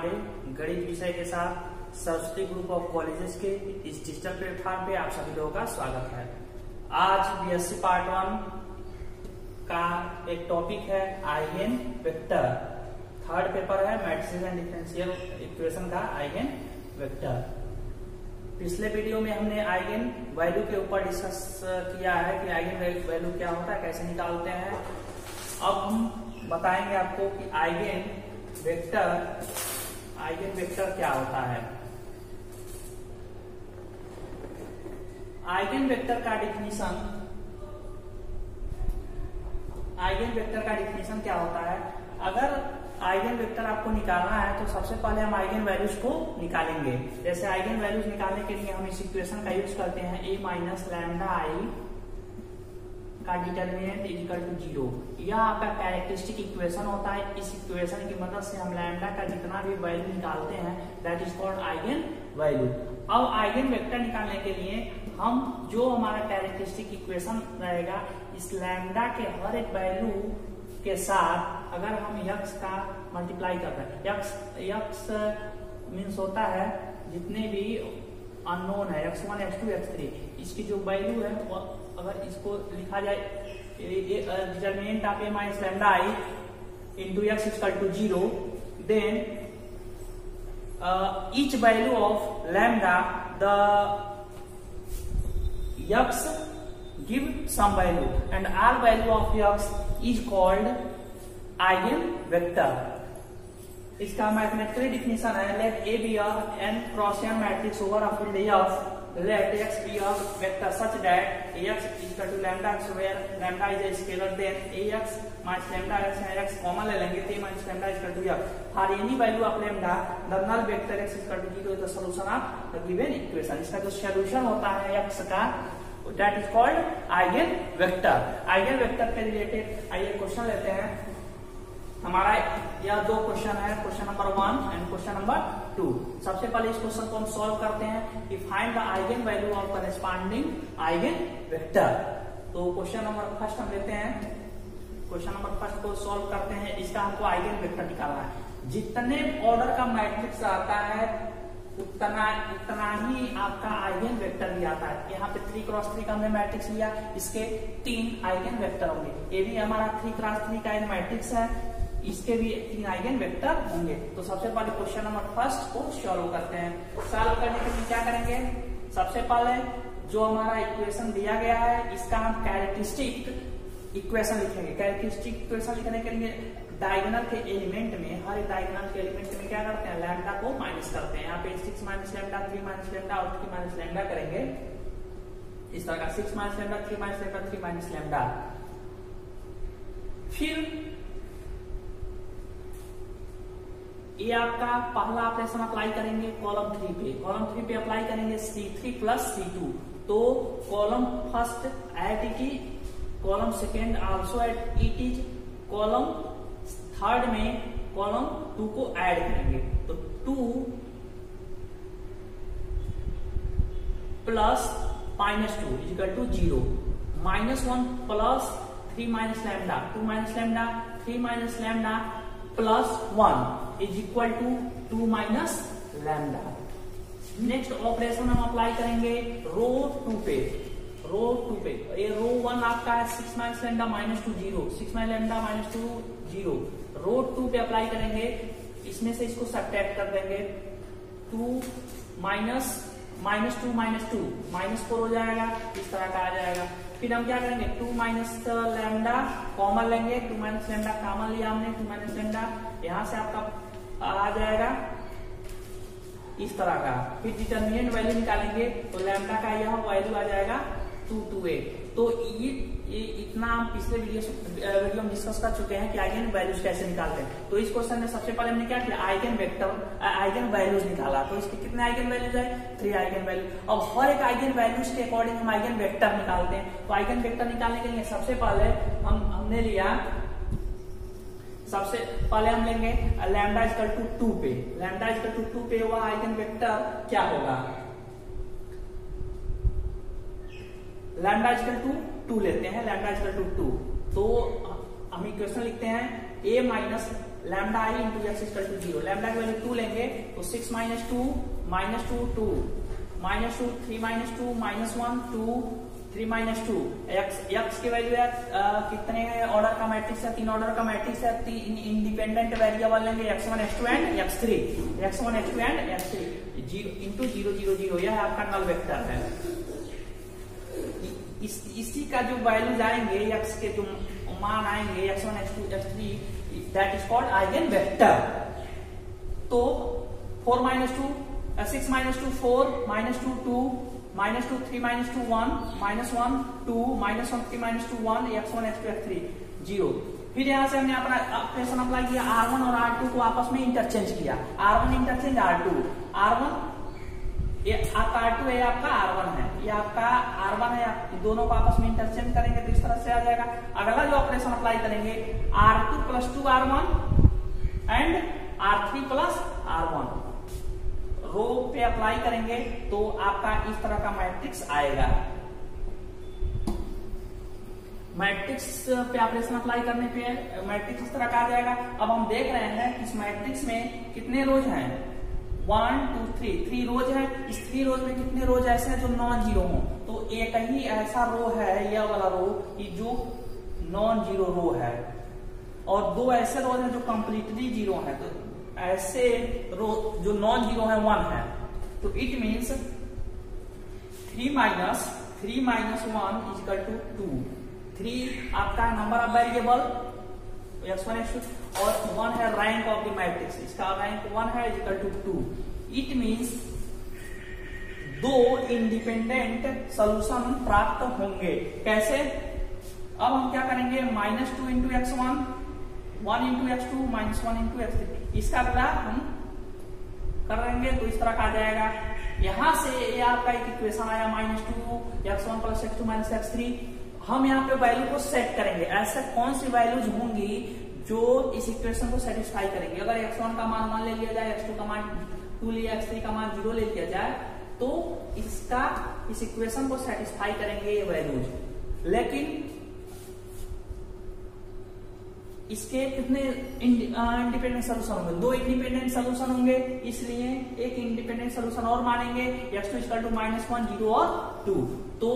हमारे गणित विषय के साथ सरस्वती ग्रुप ऑफ कॉलेजेस के इस डिजिटल प्लेटफॉर्म पे आप सभी लोगों का स्वागत है। आज बीएससी पार्ट 1 का एक टॉपिक है आइगन वेक्टर। थर्ड पेपर है मैट्रिसेस एंड डिफरेंशियल इक्वेशन का आइगन वेक्टर। पिछले वीडियो में हमने आइगन वैल्यू के ऊपर डिस्कस किया है कि आइगन वैल्यू क्या होता है, कैसे निकालते हैं। अब हम बताएंगे आपको कि आइगन वेक्टर क्या होता है। आइगन वेक्टर का डिफिनीशन क्या होता है। अगर आइगन वेक्टर आपको निकालना है तो सबसे पहले हम आइगन वैल्यूज को निकालेंगे। जैसे आइगन वैल्यूज निकालने के लिए हम इस इक्वेशन का यूज करते हैं a माइनस लैम्डा आई का डिटर्मिनेंट इक्वल टू 0। यह आपका कैरेक्टरिस्टिक इक्वेशन होता है। इस इक्वेशन की मदद से हम लैम्डा का जितना भी वैल्यू निकालते हैं that is called eigen value. अब आइगन वेक्टर निकालने के लिए हम जो हमारा कैरेक्टरिस्टिक इक्वेशन रहेगा, इस लैम्डा के हर एक वैल्यू के साथ अगर हम यक्स का मल्टीप्लाई करते हैं, यक्स मीन्स होता है जितने भी अननोन है x1 x2 x3, इसकी जो वैल्यू है वो अगर इसको लिखा जाए determinant of a minus lambda I into x equal to 0, then each value of lambda the x give some value and all value of x is called eigenvector। इसका mathematically definition है let A be N cross N matrix over a field F, let X be a vector such that X equal to lambda X where lambda is a scalar, then X minus lambda X common ले लेंगे तो minus lambda equal to F for any value of lambda the null vector X equal to 0 is the solution of the given equation. इसका जो solution होता है x का that is called eigen vector. Eigen vector के related आइए question लेते हैं। हमारा यह दो क्वेश्चन है, question number 1 and question number 2। सबसे पहले इस क्वेश्चन को हम सॉल्व करते हैं कि find the eigen value of corresponding eigen vector. तो क्वेश्चन नंबर फर्स्ट हम लेते हैं, क्वेश्चन नंबर फर्स्ट को सॉल्व करते हैं। इसका हमको आइगन वेक्टर निकालना है। जितने ऑर्डर का मैट्रिक्स आता है उतना ही आपका आइगन वेक्टर भी आता है। यहाँ पे 3x3 का हमने मैट्रिक्स लिया, इसके 3 आइगन वेक्टर होंगे। ये भी हमारा 3x3 का एक मैट्रिक्स है, इसके भी 3 आइगन वेक्टर होंगे। तो सबसे पहले क्वेश्चन नंबर फर्स्ट को सॉल्व करते हैं। सॉल्व करने के लिए क्या करेंगे, सबसे पहले जो हमारा इक्वेशन दिया गया है इसका हम कैरेक्टरिस्टिक इक्वेशन लिखेंगे। कैरेक्टरिस्टिक इक्वेशन लिखने के लिए डायगोनल के एलिमेंट में, हर डायगोनल के एलिमेंट में क्या करते हैं, लैम्डा को माइनस करते हैं। यहाँ पे 6 माइनस लैम्डा, 3 माइनस लैम्डा और 3 माइनस लैम्डा करेंगे। इस तरह का 6 minus lambda, 3 minus lambda, 3 minus lambda. फिर ये आपका पहला ऑपरेशन अप्लाई करेंगे कॉलम 3 पे। कॉलम 3 पे अप्लाई करेंगे C3 प्लस C2। तो column first as it is, column second also as it is, column third में कॉलम 2 को ऐड करेंगे। तो 2 plus -2 is equal to 0, -1 plus 3 minus lambda, 2 minus lambda, 3 minus lambda plus 1 is equal to 2 minus lambda. Next operation हम apply करेंगे row 2 पे। रो 2 पे ये रो 1 आपका है 6 माइनस लैम्डा -2 0, 6 माइनस लैम्डा -2 0। रो 2 पे अप्लाई करेंगे, इसमें से इसको सब्ट्रैक्ट कर देंगे। 2 माइनस -2 -2 -4 हो जाएगा, इस तरह का आ जाएगा। फिर हम क्या करेंगे, 2 माइनस लैम्डा कॉमन लेंगे। 2 माइनस लैम्डा कॉमन लिया हमने, 2 माइनस लैम्डा यहां से आपका आ जाएगा इस तरह का। फिर डिटरमिनेंट वैल्यू निकालेंगे तो लैम्डा का यह वैल्यू आ जाएगा 228। तो ये इतना हम पिछले वीडियो में डिस्कस कर चुके हैं कि आइगन वैल्यूज कैसे निकालते हैं। तो इस क्वेश्चन में सबसे पहले हमने क्या किया, आइगन वैल्यूज निकाला। तो इसके कितने आइगन वैल्यूज है, 3 आइगन वैल्यू। अब हर एक आइगन वैल्यूज के अकॉर्डिंग हम आइगन वेक्टर निकालते हैं। तो आइगन वेक्टर निकालने के लिए सबसे पहले हमने लिया, सबसे पहले हम लेंगे लैम्डा इक्वल टू 2 पे। लैम्डा इक्वल टू 2 पे वह आइगन वेक्टर क्या होगा, लैम्डा इक्वल टू 2 लेते हैं, लैम्डा इक्वल टू 2। तो हम इक्वेशन लिखते हैं a minus lambda I into x equal to 0। Lambda की वैल्यू 2 लेंगे तो 6 minus 2 2 minus 2 3 minus 2 -1 2 3 minus 2। X की वैल्यू है कितने ऑर्डर का मैट्रिक्स है, 3 ऑर्डर का मैट्रिक्स है। 3 इंडिपेंडेंट वेरिएबल लेंगे x1 x2 and x3, x1 x2 and x3 0 into 0 0 0। यह आपका नल वेक्टर है। इसी का जो वैल्यूज आएंगे, x के जो मान आएंगे x1 x2 x3, that is called eigen vector. तो 4 minus 2 6 minus 2 4 minus 2 2 minus 2 3 minus 2 1 -1 2 -1 3 minus 2 1 x1 x2 x3 0। फिर यहां से हमने अपना ऑपरेशन अप्लाई किया, R1 और R2 को आपस में इंटरचेंज किया। R1 इंटरचेंज R2, R1 ये आपका R2 है, आपका R1 है, ये आपका R1 है, दोनों को आपस में इंटरचेंज करेंगे तो इस तरह से आ जाएगा। अगला जो ऑपरेशन अप्लाई करेंगे R2 + 2 R1 and R3 + R1 रो पे अप्लाई करेंगे तो आपका इस तरह का मैट्रिक्स आएगा। मैट्रिक्स पे ऑपरेशन अप्लाई करने पे मैट्रिक्स इस तरह का आ जाएगा। अब हम देख रहे हैं कि इस मैट्रिक्स में कितने रोज हैं, 1 2 3 रोज है। इस 3 रोज में कितने रोज ऐसे हैं जो नॉन जीरो हो, तो एक ही ऐसा रो है, यह वाला रो जो नॉन जीरो रो है, और 2 ऐसे रोज हैं जो कंप्लीटली जीरो है। तो ऐसे रो जो नॉन जीरो है 1 है, तो it means 3 minus 1 is equal to 2। 3 आपका number of variable x1 x2 और 1 है रैंक ऑफ द मैट्रिक्स, इसका रैंक 1 है is equal to 2। It means 2 independent solution प्राप्त होंगे। कैसे? अब हम क्या करेंगे, -2 into x1 1 into x2 -1 into x3, इसका ग्राफ हम करेंगे तो इस तरह का आ जाएगा। यहां से ये आपका एक इक्वेशन आया -2 x1 + x2 - x3। हम यहाँ पे वैल्यू को सेट करेंगे। ऐसे कौन सी वैल्यूज होंगी जो इस इक्वेशन को सेटिस्फाई करेंगे। अगर x1 का मान 1 ले लिया जाए, x2 का मान 2 लिया, x3 का मान 0 ले लिया जाए, तो इसका इस इक्वेशन को सेटिस्फाई करेंगे ये वैल्यूज। लेकिन इसके कितने इंडिपेंडेंट सोल्यूशन होंगे, 2 इंडिपेंडेंट सोल्यूशन होंगे, इसलिए एक इंडिपेंडेंट सोल्यूशन और मानेंगे, x2 = -1 0 और 2। तो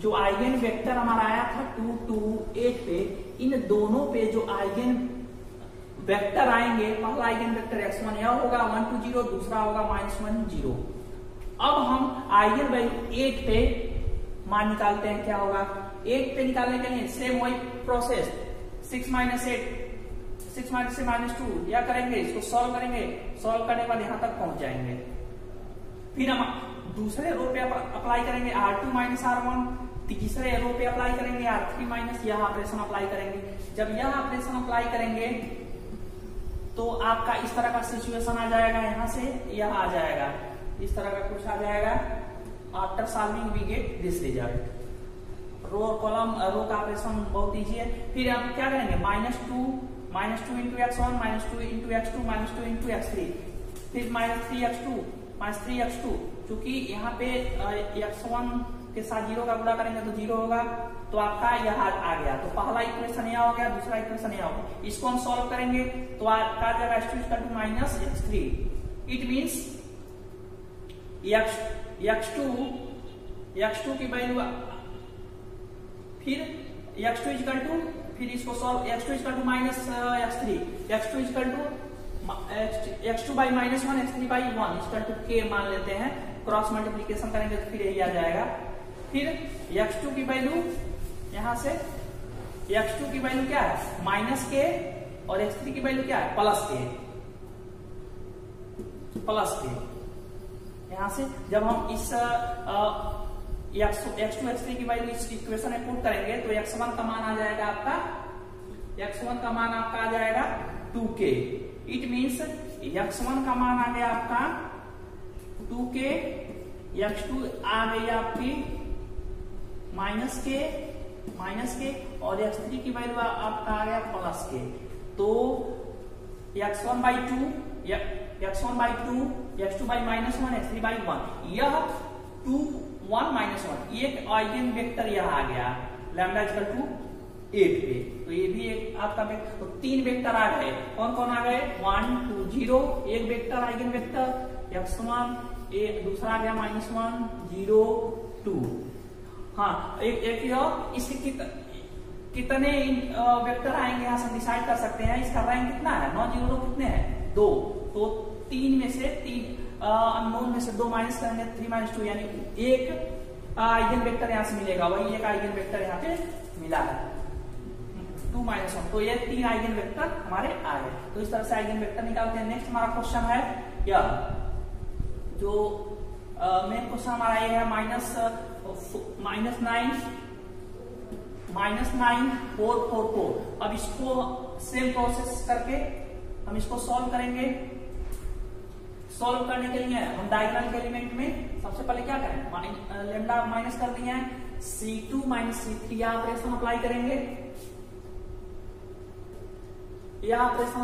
जो आइगन वेक्टर हमारा आया था 2 2 8 पे, इन दोनों पे जो आइगन वेक्टर आएंगे, पहला आइगन वेक्टर x1 यह होगा 1 2 0, दूसरा होगा -1 0। अब हम आइगन वैल्यू 8 पे मान निकालते हैं, क्या होगा 8 पे निकालने के लिए सेम वही प्रोसेस 6 - 8 6 - से -2 या करेंगे, इसको सॉल्व करेंगे, सॉल्व करने के बाद यहां तक पहुंच जाएंगे। फिर हम दूसरे रो पे अप्लाई करेंगे R2 - R1, तीसरे रो पे अप्लाई करेंगे R3 - यह ऑपरेशन अप्लाई करेंगे। जब यह ऑपरेशन अप्लाई करेंगे तो आपका इस तरह का सिचुएशन आ जाएगा, यहां से यह आ जाएगा, इस तरह का कुछ आ जाएगा। After solving we get this result. Row और कॉलम रो का ऑपरेशन बहुत इजी है। फिर हम क्या करेंगे, -2 into x1 -2 into x2 -2 into x3, फिर -3x2 क्योंकि यहाँ पे x1 के साथ 0 का गुणा करेंगे तो 0 होगा, तो आपका यह आ गया। तो पहला इक्वेशन यह हो गया, दूसरा इक्वेशन यह होगा। इसको हम सॉल्व करेंगे तो आपका आ जाएगा x2 = -x3। It means x2 की वैल्यू, फिर x2 फिर इसको solve, x2 = -x3, x2 by -1 x3 by 1 k मान लेते हैं, क्रॉस मल्टीप्लीकेशन करेंगे तो फिर यही आ जाएगा। फिर x2 की वैल्यू, यहां से x2 की वैल्यू क्या है -k और x3 की वैल्यू क्या है +k। यहां से जब हम इस x2 x3 की वैल्यू इस इक्वेशन में पुट करेंगे तो x1 का मान आ जाएगा आपका, x1 का मान आपका आ जाएगा 2k। इट मीन्स x1 का मान आ गया आपका 2k, x2 आ गई आपकी -k और x3 की वैल्यू आपका आ गया +k। तो x1 by 2 x2 by -1 x3 by 1, यह 2 1 -1 एक आइगन वेक्टर यह आ गया, लैम्डा = 8 पे, तो ये भी एक आपका वेक्टर। तो 3 वेक्टर आ गए, कौन कौन आ गए? 1 2 0, एक वेक्टर आइगन वेक्टर x1, दूसरा आ गया -1 0 2। हाँ, एक और इसके कितने वेक्टर आएंगे यहाँ से डिसाइड कर सकते हैं। इसका रैंक कितना है? नॉन जीरो कितने हैं? 2। तो 3 में से 3 अननोन में से 2 माइनस करेंगे, 3 - 2 यानी एक आइगन वेक्टर यहाँ से मिलेगा, वही एक आइगन वेक्टर यहाँ पे मिला है 2 - 1। तो ये 3 आइगन वेक्टर हमारे आए। तो इस तरह से आइगन वेक्टर निकालते हैं। नेक्स्ट हमारा क्वेश्चन है यह जो मेन क्वेश्चन हमारा ये है -9 4 4 4। अब इसको सेम प्रोसेस करके हम इसको सॉल्व करेंगे। सॉल्व करने के लिए हम डायगोनल एलिमेंट में सबसे पहले क्या करें? लैम्डा माइनस कर दिया है, C2 - C3 यह ऑपरेशन अप्लाई करेंगे, यह ऑपरेशन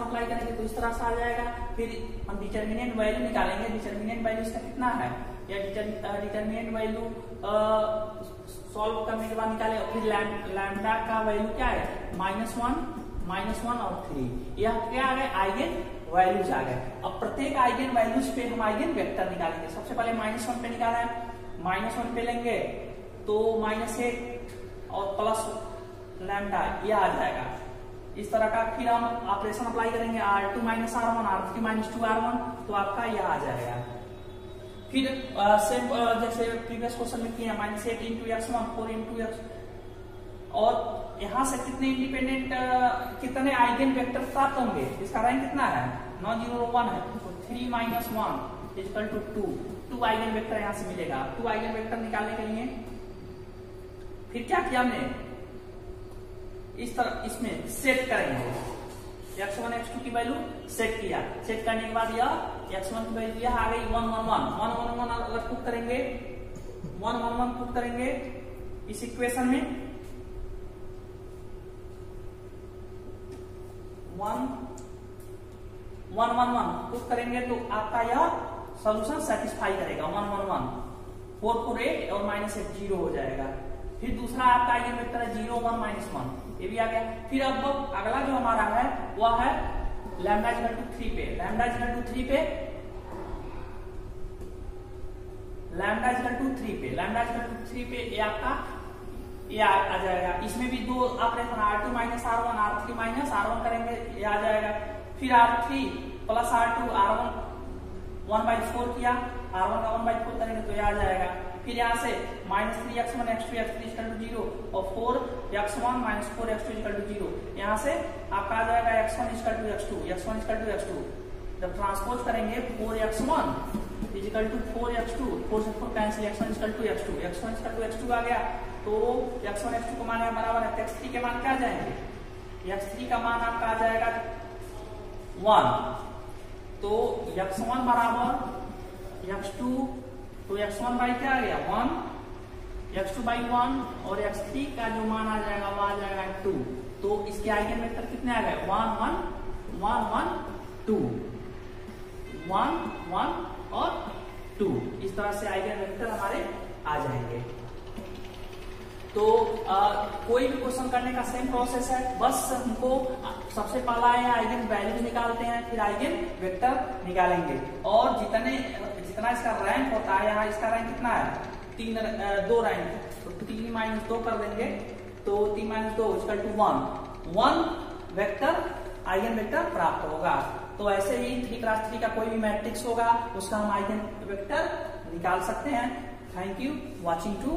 अप्लाई करेंगे तो इस तरह से आ जाएगा। फिर हम डिटर्मिनेंट वैल्यू निकालेंगे। डिटर्मिनेंट वैल्यू इसका कितना है? या डिटर्मिनेंट वैल्यू सॉल्व करने के बाद निकाले। फिर लैम्डा का वैल्यू क्या है? -1 और 3। यह क्या आ गए? आइगन वैल्यूज आ गए। अब प्रत्येक आइगन वैल्यूज पे हम आइगन वेक्टर निकालेंगे। सबसे पहले -1 पे निकाला है, -1 पे लेंगे तो -8 और प्लस लैम्डा यह आ जाएगा इस तरह का। फिर हम ऑपरेशन अप्लाई करेंगे R2 - R1 R3 - 2 R1, तो आपका यह आ जाएगा। फिर सेम जैसे प्रीवियस क्वेश्चन में किया -8 × x1 4 × x, और यहां से कितने इंडिपेंडेंट कितने आइगन वेक्टर प्राप्त होंगे? इसका रैंक कितना है? नॉन जीरो 1 है, तो 3 - 1 = 2 आइगन वेक्टर यहां से मिलेगा। 2 आइगन वेक्टर निकालने के लिए फिर क्या किया हमने? इस तरह इसमें सेट करेंगे। x1 x2 की वैल्यू सेट किया। सेट करने के बाद यह x1 की वैल्यू यह आ गई 1 1 1 1 1 1 अगर पुट करेंगे 1 1 1 पुट करेंगे इस इक्वेशन में 1 1 1 1 पुट करेंगे तो आपका यह सॉल्यूशन सेटिस्फाई करेगा। 1 1 1 4 4 8 और -8 0 हो जाएगा। फिर दूसरा आपका आइगन वेक्टर है 0 1 -1, ये भी आ गया। फिर अब अगला जो हमारा है वह है लैम्डा = 3 पे। लैम्डा = 3 पे ये आपका ये आ जाएगा। इसमें भी 2 operation R2 - R1 R3 - R1 करेंगे, ये आ जाएगा। फिर R3 + R2 R1 1/4 किया, R1 का 1/4 करेंगे तो ये आ जाएगा। फिर यहाँ से -3 x1 x2 x3 = 0 और 4 x1 - 4 x2 = 0। यहाँ से आपका आ जाएगा x1 = x2। जब ट्रांसपोज करेंगे 4x1 = 4x2, 4 से 4 कैंसिल, x1 = x2 आ गया। तो x1 x2 का मान बराबर है, x3 के मान क्या आ जाएंगे? x3 का मान आपका आ जाएगा 1। तो x1 बराबर x2, तो x1 बाई क्या आ गया 1, x2/1 और x3 का जो मान आ जाएगा वो आ जाएगा 2। तो इसके आइगन वेक्टर कितने आ गए? 1 1 1 1 2 1 1 और 2। इस तरह से आइगन वेक्टर हमारे आ जाएंगे। तो कोई भी क्वेश्चन करने का सेम प्रोसेस है, बस हमको सबसे पहला है आइगन वैल्यू निकालते हैं, फिर आइगन वेक्टर निकालेंगे। और जितना इसका रैंक होता है, यहाँ इसका रैंक कितना है? 2 रैंक, तो 3 - 2 कर देंगे तो 3 - 2 = 1 वेक्टर आइगन वेक्टर प्राप्त होगा। तो ऐसे ही 3x3 का कोई भी मैट्रिक्स होगा उसका हम आइगन वेक्टर निकाल सकते हैं। Thank you watching to.